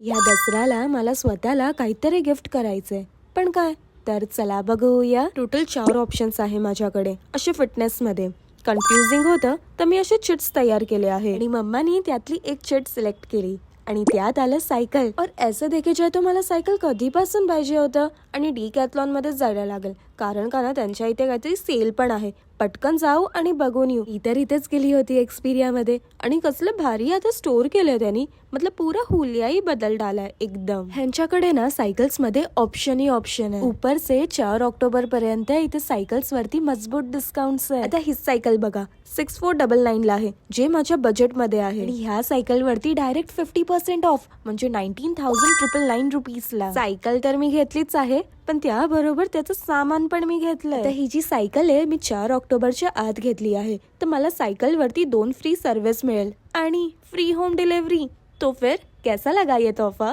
या दसऱ्याला मला स्वतःला काहीतरी गिफ्ट करायचंय, पण काय? तर चला बघूया. टोटल 4 ऑप्शन्स आहे माझ्याकडे असे फिटनेस मध्ये. कन्फ्युजिंग होतं तर मी असे चिट्स तयार केले आहे आणि मम्मानी त्यातली एक चिट सिलेक्ट केली आणि त्यात आलं सायकल. और ऐसे देखे जाय तो मला सायकल कधीपासून पाहिजे होतं आणि डिकॅथलॉन मध्येच जायला लागेल, कारण का ना त्यांच्या इथे काहीतरी सेल पण आहे. पटकन जाऊ आणि बघून येऊ. इतर इथेच गेली होती एक्सपिरिया मध्ये आणि कसलं भारी आता स्टोर केलंय त्यांनी. मतलब पूरा हुलियाही बदल डालाय एकदम. ह्यांच्याकडे ना सायकल्स मध्ये ऑप्शन ही ऑप्शन आहे. ऊपर से 4 ऑक्टोबर पर्यंत इथे सायकल्स वरती मजबूत डिस्काउंट्स आहे. आता ही सायकल बघा 6499 ला आहे, जे माझ्या बजेट मध्ये आहे. आणि ह्या सायकल वरती डायरेक्ट 50% ऑफ म्हणजे 19,999 रुपीजला. सायकल तर मी घेतलीच आहे, पण त्याबरोबर त्याचं सामान पण मी घेतलंय. ही जी सायकल आहे मी 4 ऑक्टोबरच्या आत घेतली आहे, तर मला सायकल वरती 2 फ्री सर्व्हिस मिळेल आणि फ्री होम डिलिव्हरी. तो फिर कैसा लगा ये तोहफा?